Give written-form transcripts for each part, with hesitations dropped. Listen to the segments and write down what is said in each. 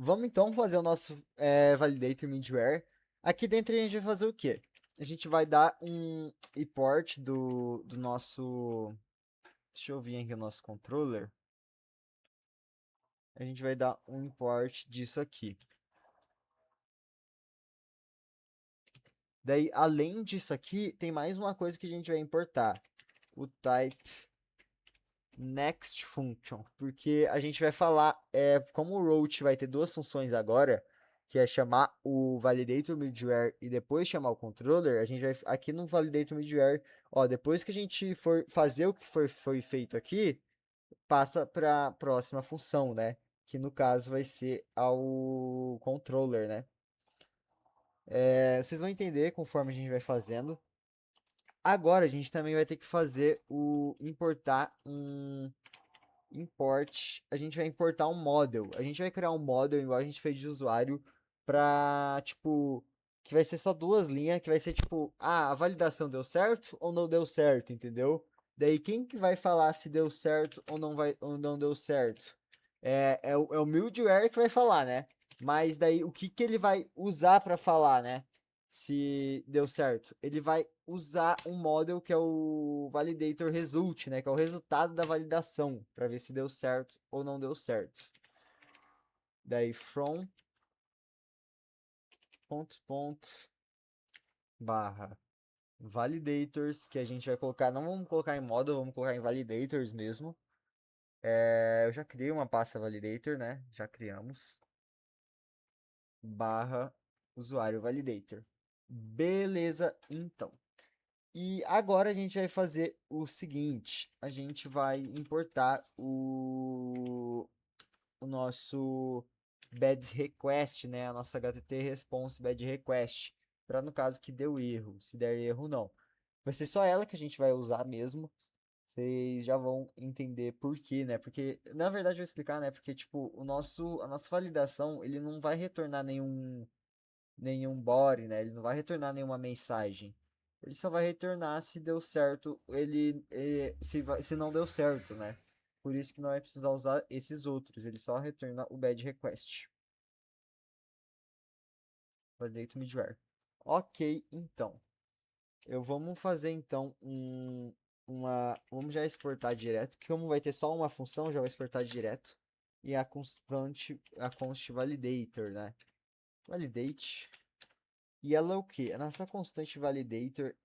Vamos então fazer o nosso validator middleware. Aqui dentro a gente vai fazer o quê? A gente vai dar um import do nosso. Deixa eu vir aqui o nosso controller. A gente vai dar um import disso aqui. Daí, além disso aqui, tem mais uma coisa que a gente vai importar. O type next function. Porque a gente vai falar, como o route vai ter duas funções agora, que é chamar o validator middleware e depois chamar o controller, a gente vai aqui no validator middleware, ó, depois que a gente for fazer o que foi feito aqui, passa para a próxima função, né? Que no caso vai ser ao controller, né? Vocês vão entender conforme a gente vai fazendo. Agora a gente também vai ter que fazer o importar um import. A gente vai importar um model. A gente vai criar um model igual a gente fez de usuário para tipo que vai ser só duas linhas, que vai ser tipo, a validação deu certo ou não deu certo, entendeu? Daí quem que vai falar se deu certo ou não vai ou não deu certo? É o middleware que vai falar, né? Mas daí o que que ele vai usar para falar, né? Se deu certo. Ele vai usar um model que é o validator result, né? Que é o resultado da validação, para ver se deu certo ou não deu certo. Daí from ponto barra validators, que a gente vai colocar, não vamos colocar em model, vamos colocar em validators mesmo. Eu já criei uma pasta validator, né? Já criamos. Barra usuário validator. Beleza, então. E agora a gente vai fazer o seguinte: a gente vai importar o nosso bad request, né? A nossa HTTP response bad request, para no caso que deu erro, se der erro não. Vai ser só ela que a gente vai usar mesmo. Vocês já vão entender por quê, né? Porque, na verdade, eu vou explicar, né? Porque, tipo, a nossa validação, ele não vai retornar nenhum body, né? Ele não vai retornar nenhuma mensagem. Ele só vai retornar se deu certo, se não deu certo, né? Por isso que não vai precisar usar esses outros, ele só retorna o bad request. Validate middleware. Ok, então. Vamos fazer então vamos já exportar direto, que como vai ter só uma função, já vai exportar direto. E a const validator, né? Validate. E ela é o quê? A nossa constante validator,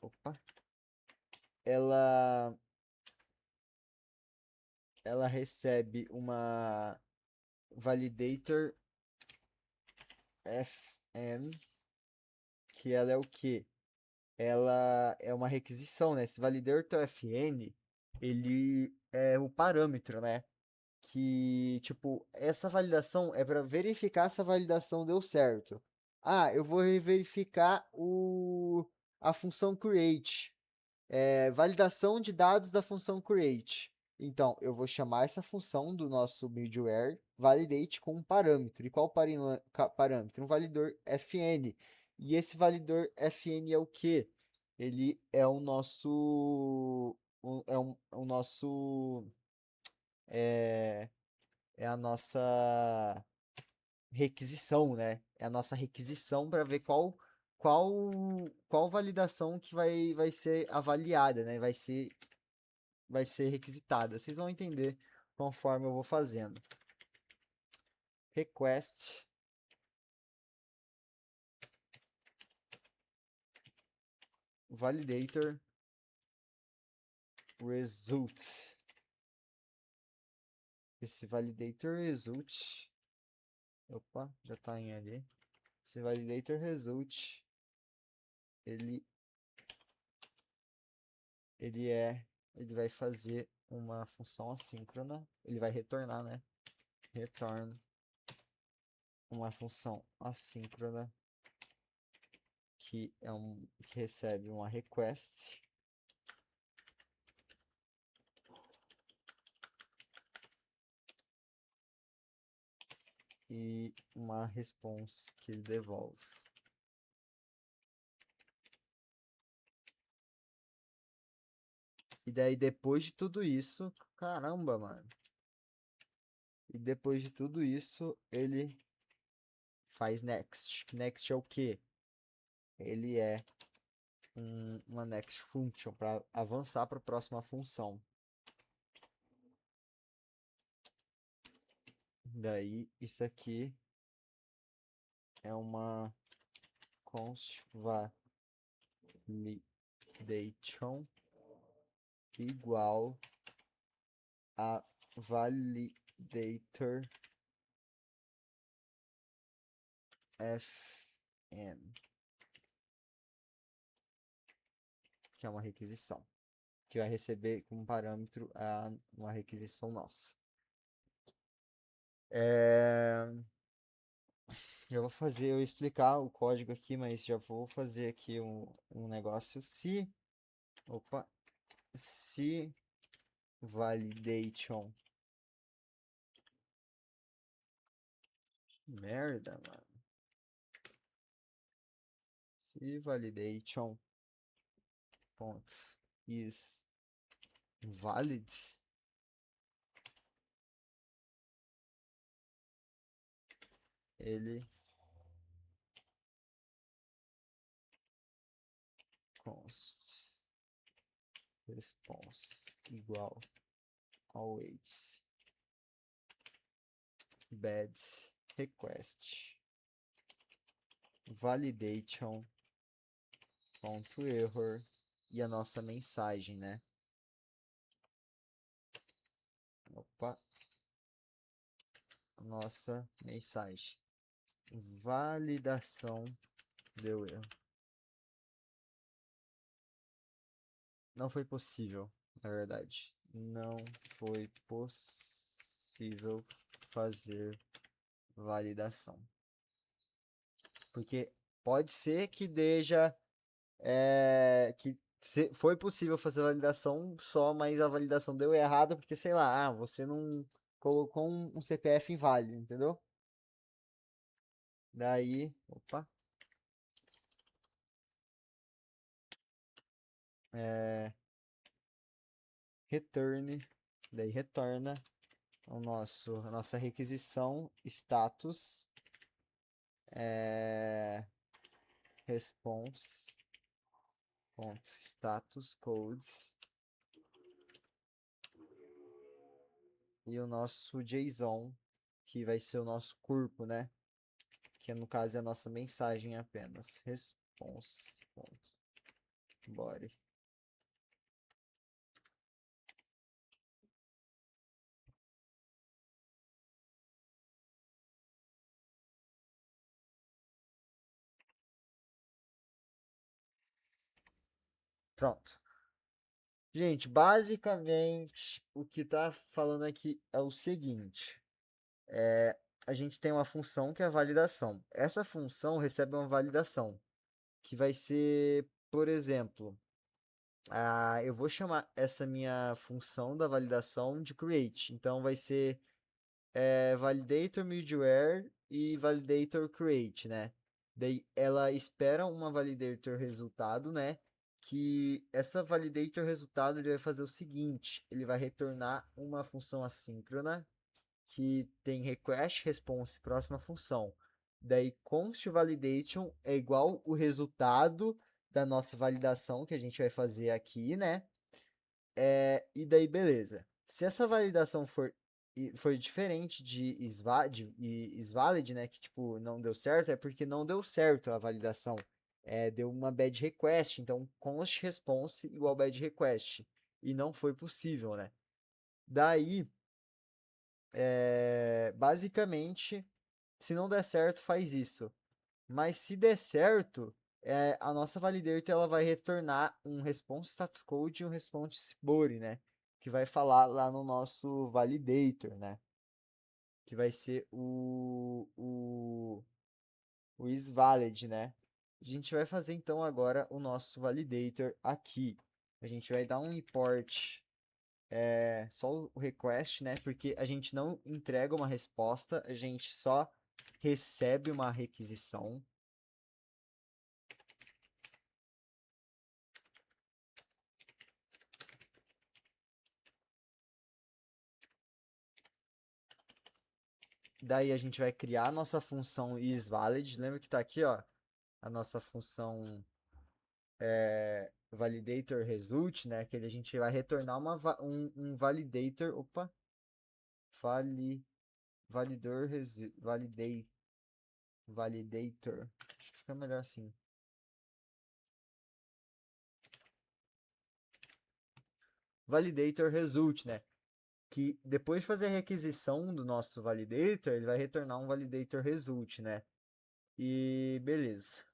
opa, ela, ela recebe uma validator fn, que ela é o quê? Ela é uma requisição, né? Esse validator fn, ele é o parâmetro, né? Que, tipo, essa validação é para verificar se a validação deu certo. Ah, eu vou verificar a função create. Validação de dados da função create. Então, eu vou chamar essa função do nosso middleware validate com um parâmetro. E qual parâmetro? Um validor fn. E esse validor fn é o que? Ele é o nosso. O nosso. É, é a nossa requisição, né? É a nossa requisição para ver qual, qual validação que vai ser avaliada, né? Vai ser requisitada. Vocês vão entender conforme eu vou fazendo. Request validator result. Esse validator result, opa, já está em ali. Esse validator result, ele ele vai fazer uma função assíncrona, ele vai retornar, né? Return uma função assíncrona que recebe uma request e uma response que ele devolve. E daí depois de tudo isso, caramba, mano. E depois de tudo isso, ele faz next. Next é o quê? Ele é uma next function para avançar para a próxima função. Daí, isso aqui é uma const validation igual a validator fn, que é uma requisição, que vai receber como parâmetro uma requisição nossa. Já vou fazer, eu explicar o código aqui, mas já vou fazer aqui um negócio. Se validation, merda, mano. Se validation ponto is valid, ele const response igual always bad request validation ponto error e a nossa mensagem, né? Opa, nossa mensagem. Validação deu erro. Não foi possível, na verdade. Não foi possível fazer validação. Porque pode ser que foi possível fazer validação só, mas a validação deu errado porque, sei lá, você não colocou um CPF inválido, entendeu? Daí, opa, return, daí retorna a nossa requisição status response ponto status codes e o nosso JSON, que vai ser o nosso corpo, né? Que no caso é a nossa mensagem apenas. Response ponto body. Pronto. Gente, basicamente o que tá falando aqui é o seguinte. A gente tem uma função que é a validação. Essa função recebe uma validação, que vai ser, por exemplo, eu vou chamar essa minha função da validação de create. Então vai ser validator middleware e validator create, né? Daí ela espera uma validator resultado, né? Que essa validator resultado ele vai fazer o seguinte, ele vai retornar uma função assíncrona que tem request, response, próxima função. Daí const validation é igual o resultado da nossa validação que a gente vai fazer aqui, né? E daí beleza. Se essa validação for diferente de isvalid, né, que tipo não deu certo, é porque não deu certo a validação. Deu uma bad request, então const response igual bad request. E não foi possível, né? Daí basicamente, se não der certo, faz isso. Mas se der certo, a nossa validator ela vai retornar um response status code e um response body, né? Que vai falar lá no nosso validator, né? Que vai ser o isValid, né? A gente vai fazer então agora o nosso validator aqui. A gente vai dar um import só o request, né? Porque a gente não entrega uma resposta, a gente só recebe uma requisição. Daí a gente vai criar a nossa função isValid. Lembra que tá aqui, ó, a nossa função validator result, né? Que a gente vai retornar um validator. Opa! Validor validator. Acho que fica melhor assim. Validator result, né? Que depois de fazer a requisição do nosso validator, ele vai retornar um validator result, né? E beleza.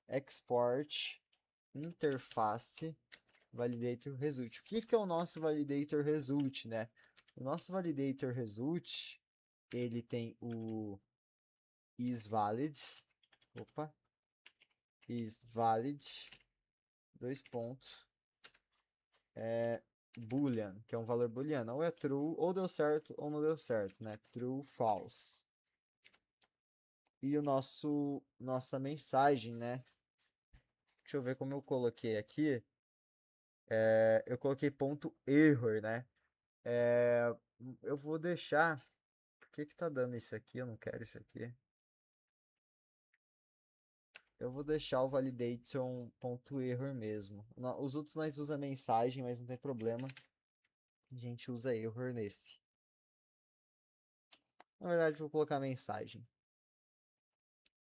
Export interface validator result. O que que é o nosso validator result, né? O nosso validator result, ele tem o isValid. Opa. IsValid. Dois pontos. Boolean, que é um valor booleano. Ou é true, ou deu certo, ou não deu certo, né? True, false. E o nossa mensagem, né? Deixa eu ver como eu coloquei aqui. Eu coloquei ponto error, né? Eu vou deixar. Por que que tá dando isso aqui? Eu não quero isso aqui. Eu vou deixar o validation ponto error mesmo. Os outros nós usa mensagem, mas não tem problema. A gente usa error nesse. Na verdade, vou colocar mensagem.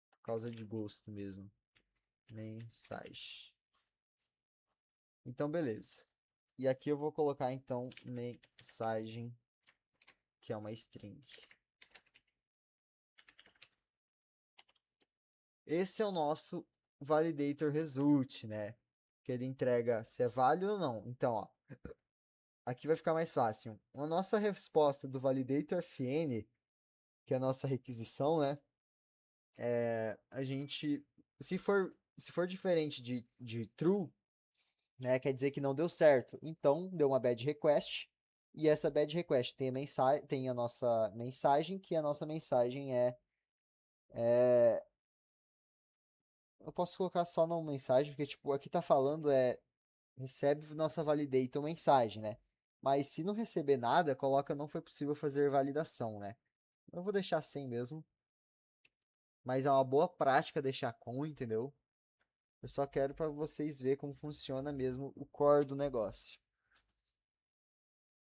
Por causa de gosto mesmo. Mensagem. Então, beleza. E aqui eu vou colocar, então, mensagem, que é uma string. Esse é o nosso validator result, né? Que ele entrega se é válido ou não. Então, ó, aqui vai ficar mais fácil. A nossa resposta do validator fn, que é a nossa requisição, né? A gente, se for diferente de true, né? Quer dizer que não deu certo. Então, deu uma bad request. E essa bad request tem a nossa mensagem, que a nossa mensagem é. Eu posso colocar só na mensagem, porque tipo, aqui tá falando recebe nossa validator mensagem, né? Mas se não receber nada, coloca não foi possível fazer validação, né? Eu vou deixar sem mesmo. Mas é uma boa prática deixar com, entendeu? Eu só quero para vocês ver como funciona mesmo o core do negócio.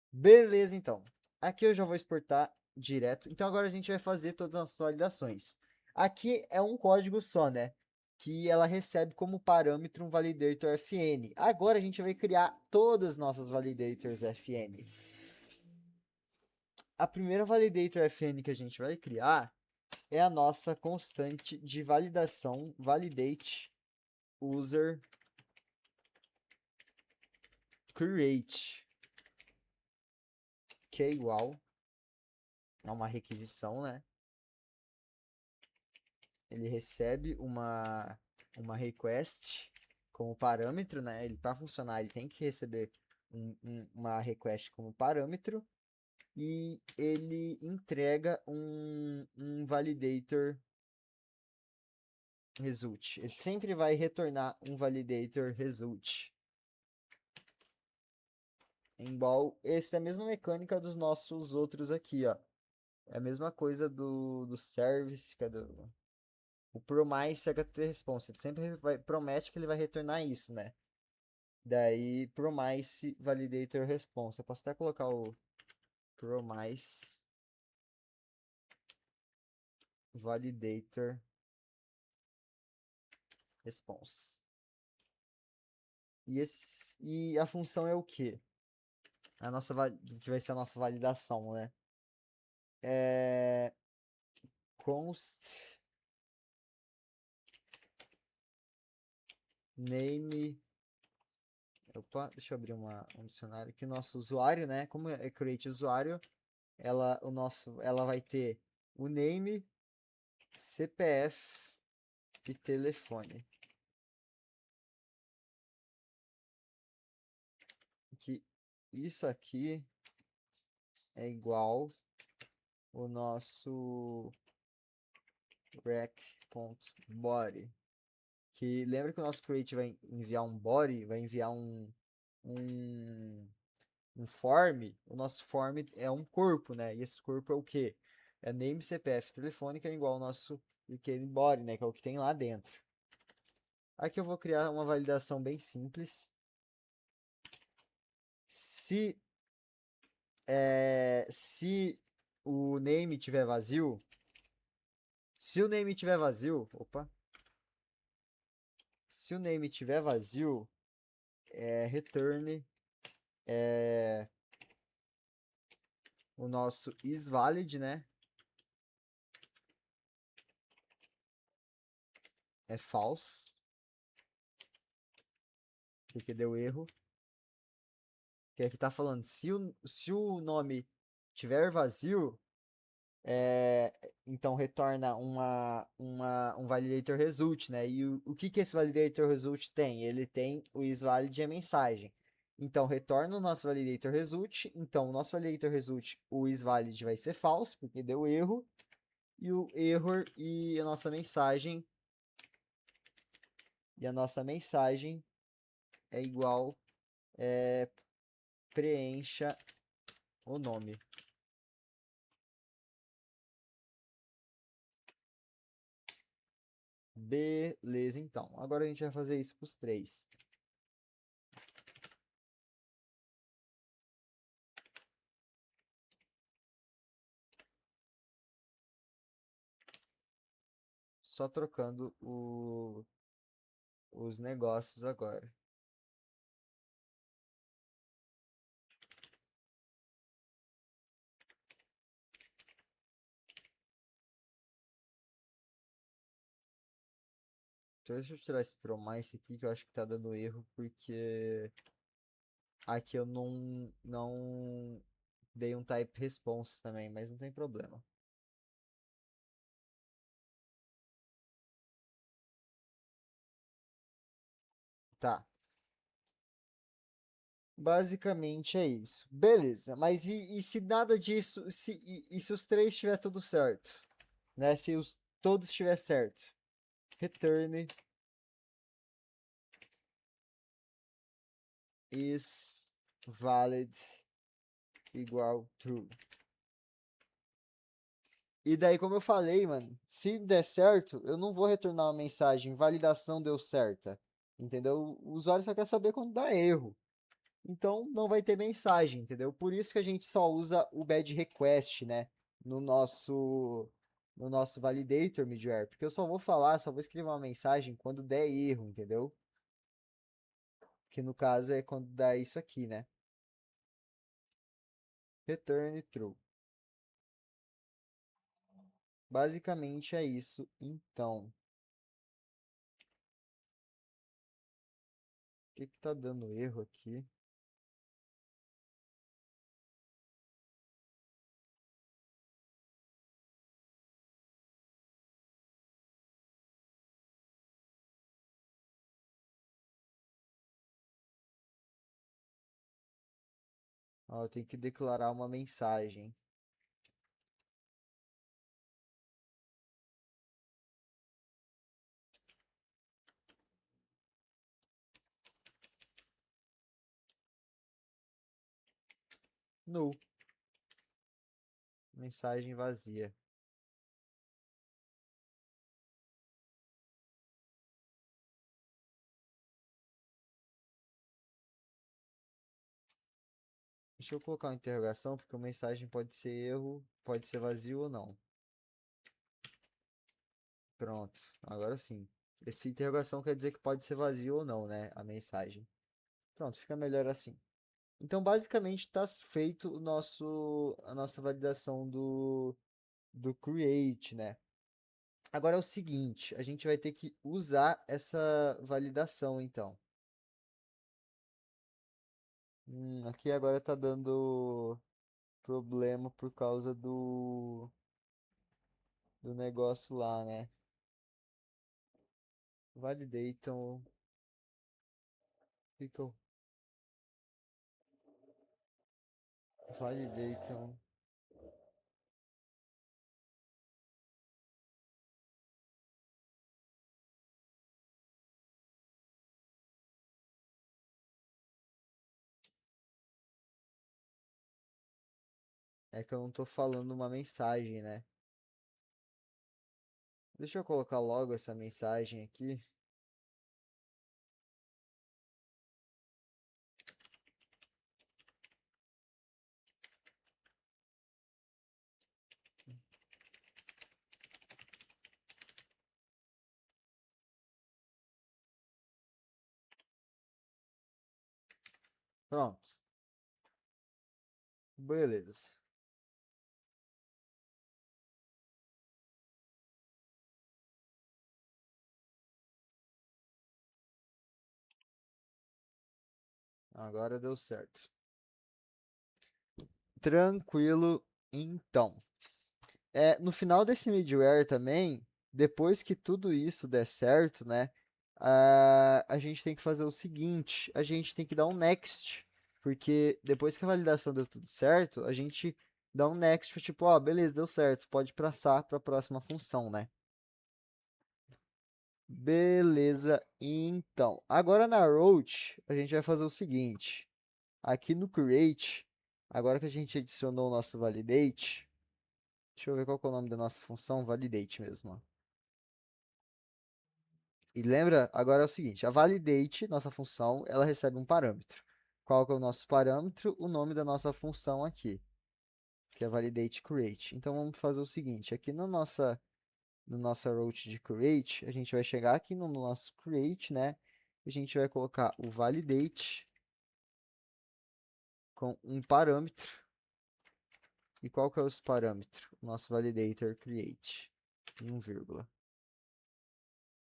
Beleza, então. Aqui eu já vou exportar direto. Então agora a gente vai fazer todas as validações. Aqui é um código só, né? Que ela recebe como parâmetro um validator fn. Agora a gente vai criar todas as nossas validators fn. A primeira validator fn que a gente vai criar é a nossa constante de validação validate user create, que é igual a uma requisição, né? Ele recebe uma request como parâmetro, né? Ele para funcionar, ele tem que receber uma request como parâmetro e ele entrega um validator result. Ele sempre vai retornar um validator result. Igual, essa é a mesma mecânica dos nossos outros aqui, ó. É a mesma coisa do service, cadê? O promise é get response. Ele sempre promete que ele vai retornar isso, né? Daí, promise validator response. Eu posso até colocar o promise validator response. E a função é o quê? Que vai ser a nossa validação, né? É const name. Opa, deixa eu abrir um dicionário aqui. Nosso usuário, né? Como é create usuário, ela vai ter o name, CPF e telefone. Que isso aqui é igual o nosso rec.body. Que lembra que o nosso create vai enviar um body, vai enviar um form. O nosso form é um corpo, né? E esse corpo é o quê? É name, CPF, telefone, que é igual ao nosso weekend body, né? Que é o que tem lá dentro. Aqui eu vou criar uma validação bem simples. Se, se o name tiver vazio, opa, se o name tiver vazio, return o nosso isValid, né? É false, porque deu erro. Que aqui tá falando, se o nome tiver vazio, então retorna um validator result, né? E o que esse validator result tem? Ele tem o isValid e a mensagem. Então, retorna o nosso validator result. Então, o nosso validator result, o isValid vai ser false, porque deu erro. E o error e a nossa mensagem. E a nossa mensagem é igual preencha o nome. Beleza, então. Agora a gente vai fazer isso para os três. Só trocando os negócios agora. Então, deixa eu tirar esse promesse aqui, que eu acho que tá dando erro, porque aqui eu não dei um type response também, mas não tem problema. Tá. Basicamente é isso. Beleza, mas e se nada disso, se os três estiver tudo certo, né? Se todos estiver certo, return is valid igual true. E daí, como eu falei, mano, se der certo, eu não vou retornar uma mensagem, validação deu certa. Entendeu? O usuário só quer saber quando dá erro. Então não vai ter mensagem, entendeu? Por isso que a gente só usa o bad request, né? No nosso validator middleware, porque eu só vou escrever uma mensagem quando der erro, entendeu? Que no caso é quando dá isso aqui, né? Return true. Basicamente é isso, então. O que que tá dando erro aqui? Ó, eu tenho que declarar uma mensagem. Null. Mensagem vazia. Deixa eu colocar uma interrogação, porque a mensagem pode ser erro, pode ser vazio ou não. Pronto, agora sim. Essa interrogação quer dizer que pode ser vazio ou não, né? A mensagem. Pronto, fica melhor assim. Então, basicamente, está feito a nossa validação do create, né? Agora é o seguinte, a gente vai ter que usar essa validação, então. Aqui agora está dando problema por causa do negócio lá, né? Validate, então, validate, É que eu não tô falando uma mensagem, né? Deixa eu colocar logo essa mensagem aqui. Pronto. Beleza. Agora deu certo. Tranquilo, então. No final desse middleware também, depois que tudo isso der certo, né? A gente tem que fazer o seguinte, a gente tem que dar um next, porque depois que a validação deu tudo certo, a gente dá um next, tipo, ó, beleza, deu certo, pode passar para a próxima função, né? Beleza, então. Agora na route, a gente vai fazer o seguinte. Aqui no create, agora que a gente adicionou o nosso validate, deixa eu ver qual que é o nome da nossa função, validate mesmo, ó. E lembra, agora é o seguinte, a validate, nossa função, ela recebe um parâmetro. Qual que é o nosso parâmetro? O nome da nossa função aqui, que é validate create. Então vamos fazer o seguinte, aqui no nossa route de create, a gente vai chegar aqui no nosso create, né? A gente vai colocar o validate com um parâmetro. E qual que é esse parâmetro? O nosso validator create. 1, vírgula.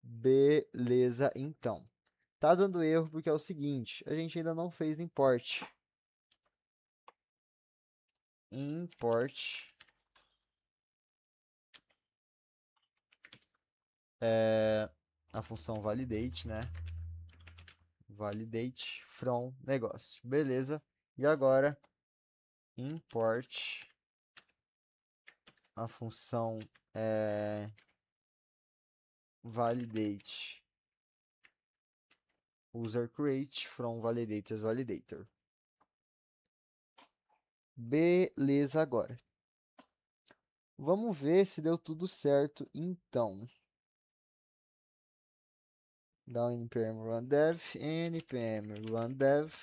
Beleza, então. Tá dando erro porque é o seguinte, a gente ainda não fez import. Import a função validate, né? Validate from negócio. Beleza. E agora import a função validate user create from validators validator. Beleza agora. Vamos ver se deu tudo certo então. Dá um npm run dev, npm run dev.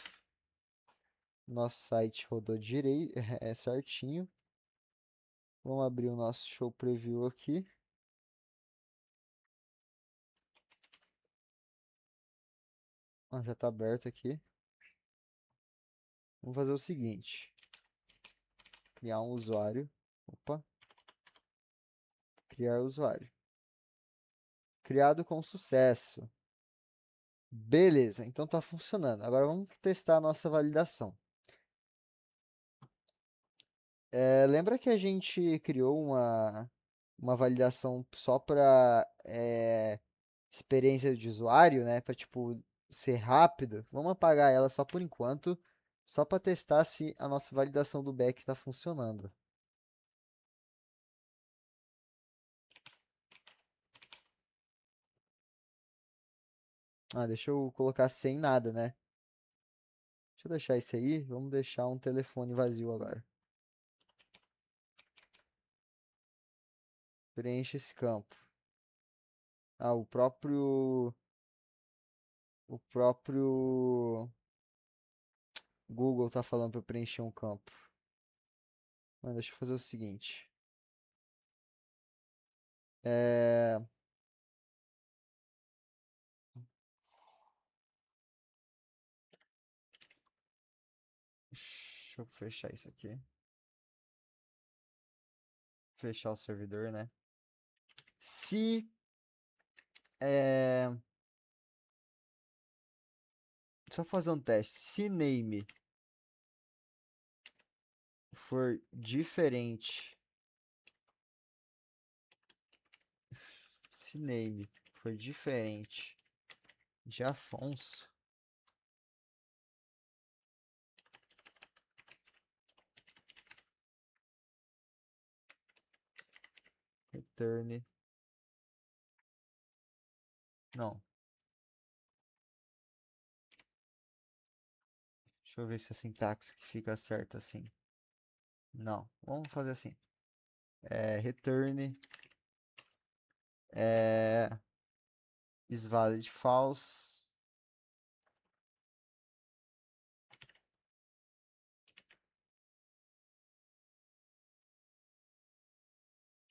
Nosso site rodou direito, certinho. Vamos abrir o nosso show preview aqui. Já está aberto aqui. Vamos fazer o seguinte. Criar um usuário. Opa. Criar usuário. Criado com sucesso. Beleza, então está funcionando. Agora vamos testar a nossa validação. Lembra que a gente criou uma validação só para experiência de usuário, né? Para tipo ser rápido. Vamos apagar ela só por enquanto, só para testar se a nossa validação do back está funcionando. Deixa eu colocar sem nada, né? Deixa eu deixar isso aí. Vamos deixar um telefone vazio agora. Preencha esse campo. O próprio Google tá falando para eu preencher um campo. Mas deixa eu fazer o seguinte. É... Deixa eu fechar isso aqui. Fechar o servidor, né? Se é... Só fazer um teste. Se name for diferente. Se name for diferente de Afonso. Return. Não. Deixa eu ver se a sintaxe fica certa assim. Não, vamos fazer assim. Return é, is valid false.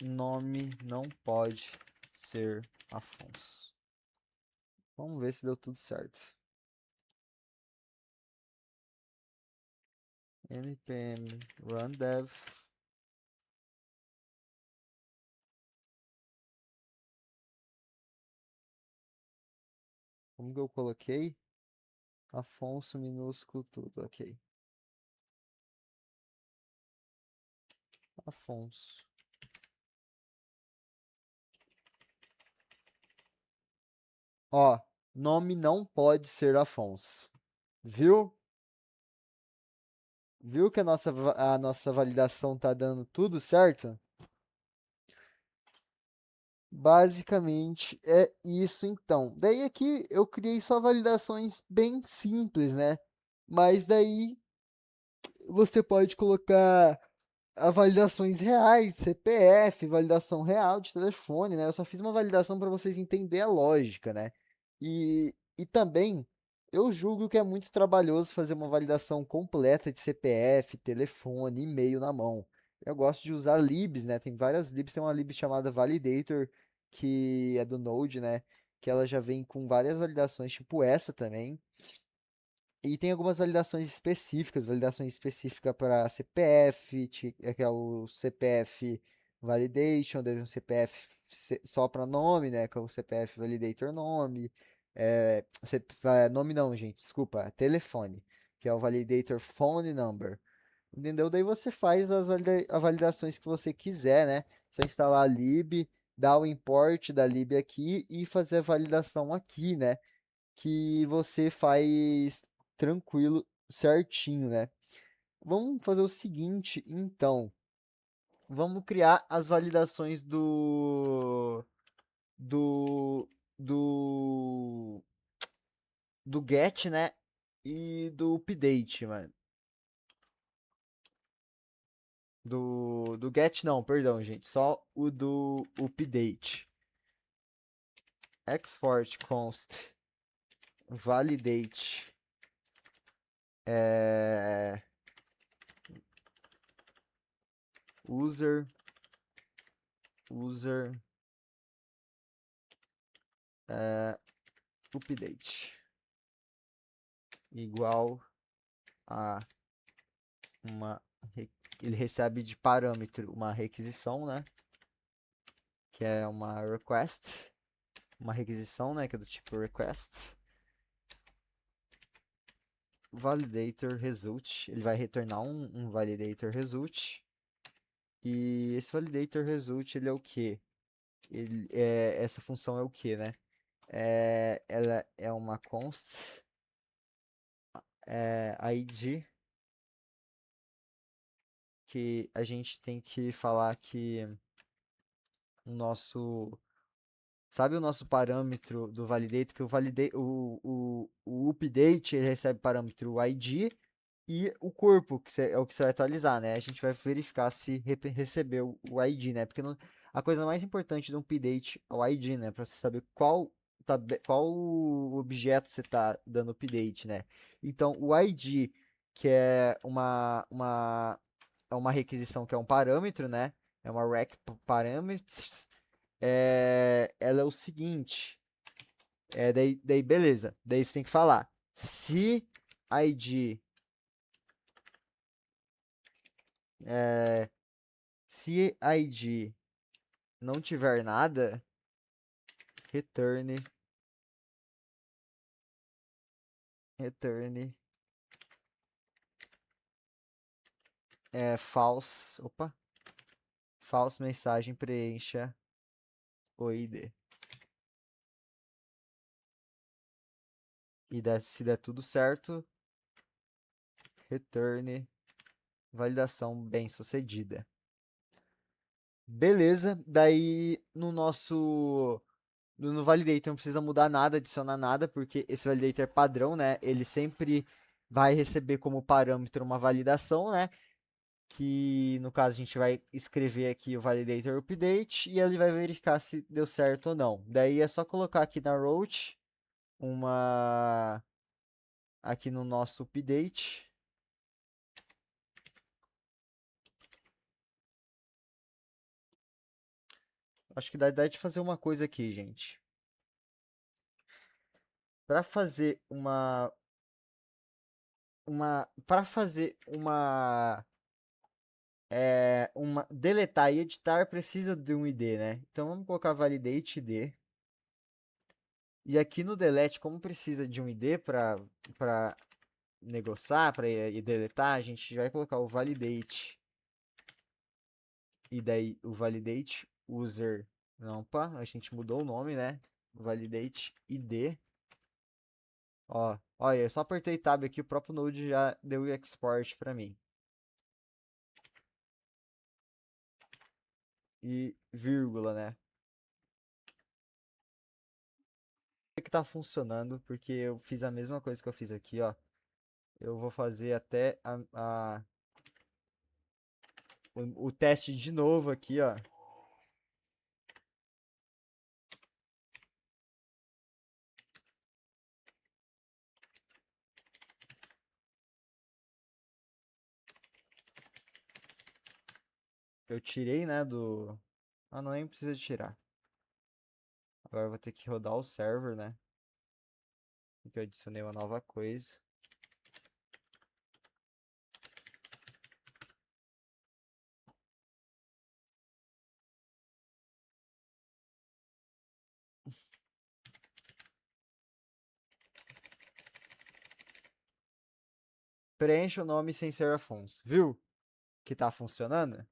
Nome não pode ser Afonso. Vamos ver se deu tudo certo. npm run dev. Como que eu coloquei? Afonso minúsculo tudo, ok. Afonso. Ó, nome não pode ser Afonso. Viu? Viu que a nossa validação tá dando tudo certo? Basicamente é isso então. Daí aqui eu criei só validações bem simples, né? Mas daí você pode colocar a validações reais de CPF, validação real de telefone, né? Eu só fiz uma validação para vocês entenderem a lógica, né? E também eu julgo que é muito trabalhoso fazer uma validação completa de CPF, telefone, e-mail na mão. Eu gosto de usar libs, né? Tem várias libs, tem uma lib chamada Validator, que é do Node, né? Que ela já vem com várias validações, tipo essa também. E tem algumas validações específicas para CPF, que é o CPF Validation, daí um CPF só para nome, né, que é o CPF Validator nome, nome não, gente, desculpa, telefone, que é o Validator Phone Number, entendeu? Daí você faz as validações que você quiser, né, só instalar a lib, dar o import da lib aqui e fazer a validação aqui, né, que você faz tranquilo, certinho, né? Vamos fazer o seguinte, então. Vamos criar as validações do do do get, né? E do update, mano. Do get não, perdão, gente. Só o do update. Export const validate é, user user update igual a uma ele recebe de parâmetro uma requisição, né? Que é uma request, uma requisição, né? Que é do tipo request. Validator result, ele vai retornar um validator result. E esse validator result, ele é o que? Essa função é o que, né? Ela é uma const id que a gente tem que falar que o nosso sabe o nosso parâmetro do validate, que o update ele recebe parâmetro ID e o corpo, que é o que você vai atualizar, né? A gente vai verificar se recebeu o ID, né? Porque a coisa mais importante de um update é o ID, né? Para você saber qual objeto você está dando update, né? Então, o ID, que é uma requisição que é um parâmetro, né? É uma rec parameters, ela é o seguinte, daí beleza, daí você tem que falar, se ID, é, se ID não tiver nada, return false mensagem, preencha o ID. Se der tudo certo, return validação bem sucedida. Beleza, daí no validator não precisa mudar nada, adicionar nada, porque esse validator é padrão, né? Ele sempre vai receber como parâmetro uma validação, né? que no caso a gente vai escrever aqui o validator update e ele vai verificar se deu certo ou não. Daí é só colocar aqui na route uma aqui no nosso update. Acho que dá ideia de fazer uma coisa aqui, gente. Para fazer para fazer uma deletar e editar precisa de um ID, né? Então vamos colocar validate ID. E aqui no delete, como precisa de um ID para negociar, para ir deletar, a gente vai colocar o validate. E daí o validate user. Não, opa, a gente mudou o nome, né? Validate ID. Ó, olha, eu só apertei tab aqui, o próprio Node já deu o export para mim. E vírgula, né? Que tá funcionando, porque eu fiz a mesma coisa que eu fiz aqui, ó. Eu vou fazer até o teste de novo aqui, ó. Eu tirei, né, do... Ah, não, nem precisa tirar. Agora eu vou ter que rodar o server, né? Porque eu adicionei uma nova coisa. Preencha o nome sem ser Afonso. Viu que tá funcionando?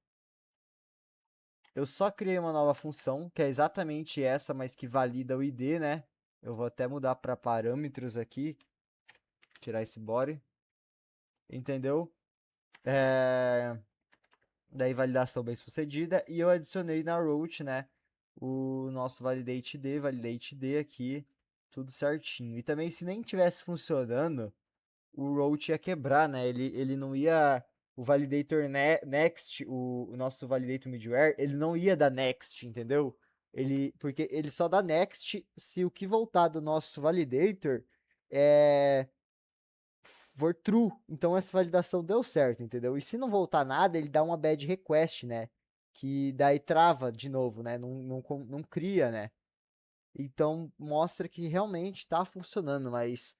Eu só criei uma nova função, que é exatamente essa, mas que valida o ID, né? Eu vou até mudar para parâmetros aqui. Tirar esse body. Entendeu? Daí validação bem sucedida. E eu adicionei na route, né? O nosso validate D aqui. Tudo certinho. E também se nem tivesse funcionando, o route ia quebrar, né? Ele não ia. O validator next, o nosso validator middleware, ele não ia dar next, entendeu? Porque ele só dá next se o que voltar do nosso validator é for true. Então essa validação deu certo, entendeu? E se não voltar nada, ele dá uma bad request, né? Que daí trava de novo, né? Não cria, né? Então mostra que realmente está funcionando, mas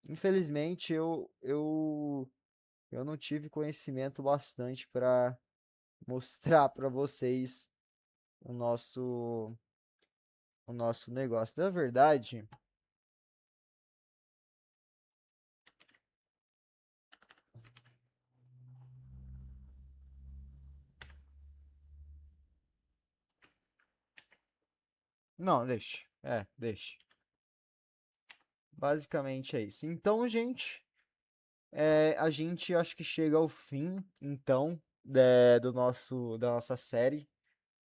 infelizmente eu não tive conhecimento bastante para mostrar para vocês o nosso negócio. Na verdade, não, deixa. Deixa. Basicamente é isso. Então, gente, a gente acho que chega ao fim, então, da nossa série.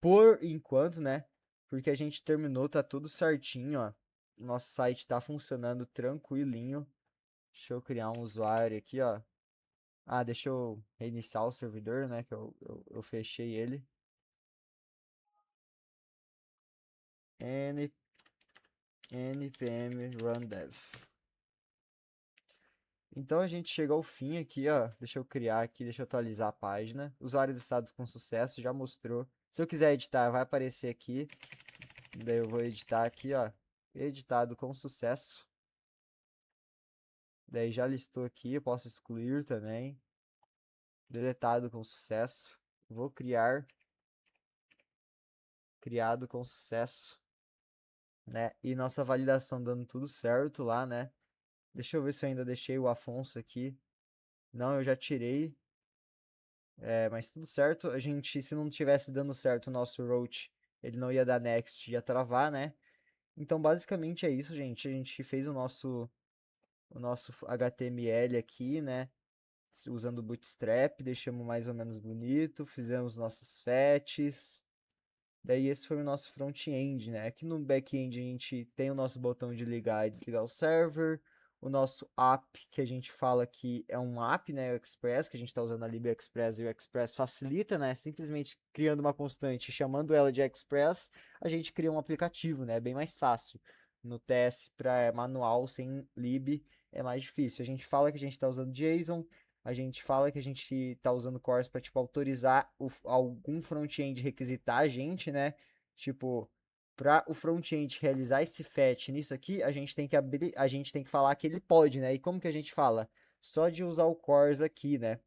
Por enquanto, né? Porque a gente terminou, tá tudo certinho, ó. Nosso site tá funcionando tranquilinho. Deixa eu criar um usuário aqui, ó. Ah, deixa eu reiniciar o servidor, né? Que eu fechei ele. N, npm run dev. Então a gente chegou ao fim aqui, ó. Deixa eu criar aqui, deixa eu atualizar a página. Usuário listado com sucesso, já mostrou. Se eu quiser editar, vai aparecer aqui. Daí eu vou editar aqui, ó. Editado com sucesso. Daí já listou aqui, eu posso excluir também. Deletado com sucesso. Vou criar. Criado com sucesso. Né? E nossa validação dando tudo certo lá, né? Deixa eu ver se eu ainda deixei o Afonso aqui. Não, eu já tirei. Mas tudo certo. A gente, se não tivesse dando certo o nosso route, ele não ia dar next, ia travar, né? Então, basicamente é isso, gente. A gente fez o nosso HTML aqui, né? Usando o Bootstrap, deixamos mais ou menos bonito, fizemos nossos fetches. Daí esse foi o nosso front-end, né? Aqui no back-end a gente tem o nosso botão de ligar e desligar o server, o nosso app, que a gente fala que é um app, né, o Express, que a gente está usando a LibreExpress, e o Express facilita, né, simplesmente criando uma constante, chamando ela de Express, a gente cria um aplicativo, né, bem mais fácil. No TS para manual, sem lib, é mais difícil. A gente fala que a gente está usando JSON, a gente fala que a gente está usando CORS para tipo autorizar algum front-end requisitar a gente, né? Tipo, para o front-end realizar esse fetch nisso aqui, a gente tem que abrir, a gente tem que falar que ele pode, né? E como que a gente fala? Só de usar o CORS aqui, né?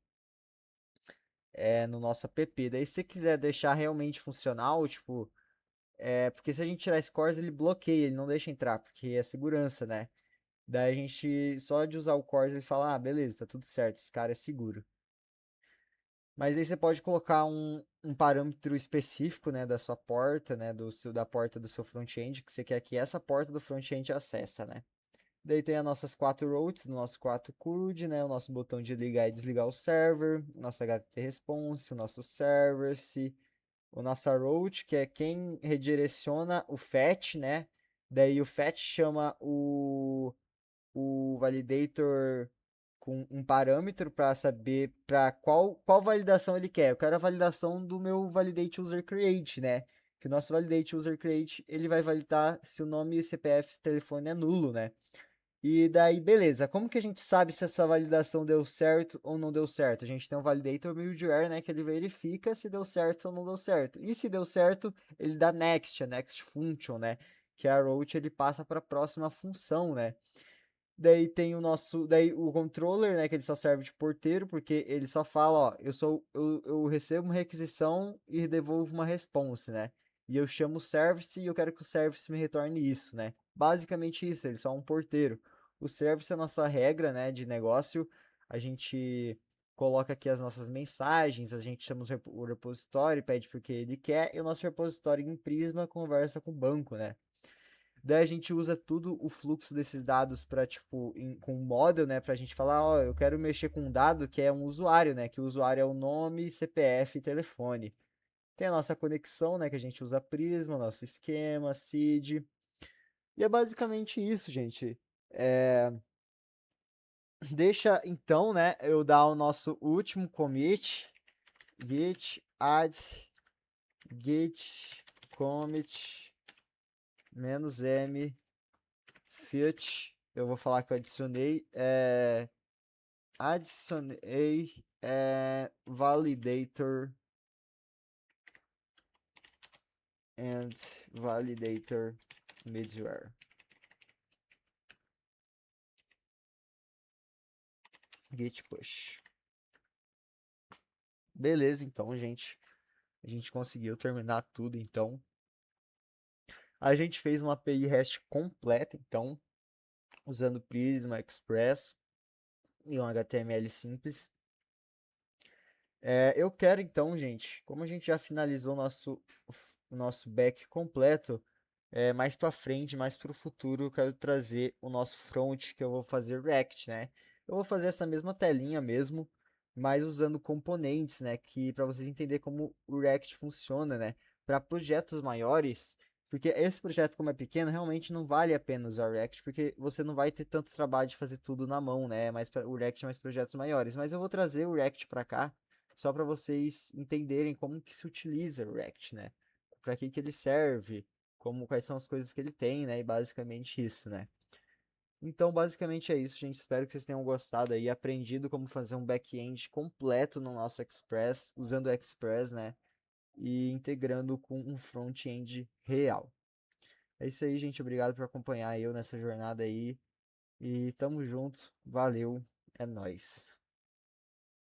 No nosso app. Daí, se você quiser deixar realmente funcional, tipo, porque se a gente tirar esse CORS, ele bloqueia, ele não deixa entrar, porque é segurança, né? Daí a gente, só de usar o CORS, ele fala, ah, beleza, tá tudo certo, esse cara é seguro. Mas aí você pode colocar um parâmetro específico, né, da sua porta, né, da porta do seu front-end, que você quer que essa porta do front-end acessa, né. Daí tem as nossas quatro routes, o nosso 4 CURD, né, o nosso botão de ligar e desligar o server, o nosso HTTP response, o nosso service, o nossa route, que é quem redireciona o fetch, né. Daí o fetch chama o validator com um parâmetro para saber para qual validação ele quer. Eu quero a validação do meu validate user create, né? Que o nosso validate user create, ele vai validar se o nome, CPF, telefone é nulo, né? E daí, beleza. Como que a gente sabe se essa validação deu certo ou não deu certo? A gente tem um validator middleware, né, que ele verifica se deu certo ou não deu certo. E se deu certo, ele dá next, a next function, né? Que a route ele passa para a próxima função, né? Daí tem daí o controller, né, que ele só serve de porteiro, porque ele só fala, ó, eu recebo uma requisição e devolvo uma response, né? E eu chamo o service e eu quero que o service me retorne isso, né? Basicamente isso, ele só é um porteiro. O service é a nossa regra, né, de negócio. A gente coloca aqui as nossas mensagens, a gente chama o repositório, pede porque ele quer, e o nosso repositório em Prisma conversa com o banco, né? Daí a gente usa tudo o fluxo desses dados para tipo com um model, né, pra gente falar, ó, eu quero mexer com um dado que é um usuário, né, que o usuário é o nome, CPF e telefone. Tem a nossa conexão, né, que a gente usa Prisma, nosso esquema, seed. E é basicamente isso, gente. É, deixa então, né, eu dar o nosso último commit, git add git commit -m Fiat, eu vou falar que eu adicionei. Adicionei validator and validator middleware. Git push. Beleza, então, gente. A gente conseguiu terminar tudo, então. A gente fez uma API REST completa, então, usando Prisma, Express e um HTML simples. Eu quero então, gente, como a gente já finalizou o nosso back completo, mais para frente, mais para o futuro, eu quero trazer o nosso front, que eu vou fazer React, né? Eu vou fazer essa mesma telinha mesmo, mas usando componentes, né? Que para vocês entenderem como o React funciona, né? Para projetos maiores, porque esse projeto, como é pequeno, realmente não vale a pena usar o React, porque você não vai ter tanto trabalho de fazer tudo na mão, né? Mas o React é mais projetos maiores. Mas eu vou trazer o React para cá só para vocês entenderem como que se utiliza o React, né? Para que ele serve, quais são as coisas que ele tem, né? E basicamente isso, né? Então, basicamente é isso, gente. Espero que vocês tenham gostado aí, aprendido como fazer um back-end completo no nosso Express, usando o Express, né? E integrando com um front-end real. É isso aí, gente. Obrigado por acompanhar eu nessa jornada aí. E tamo junto. Valeu. É nóis.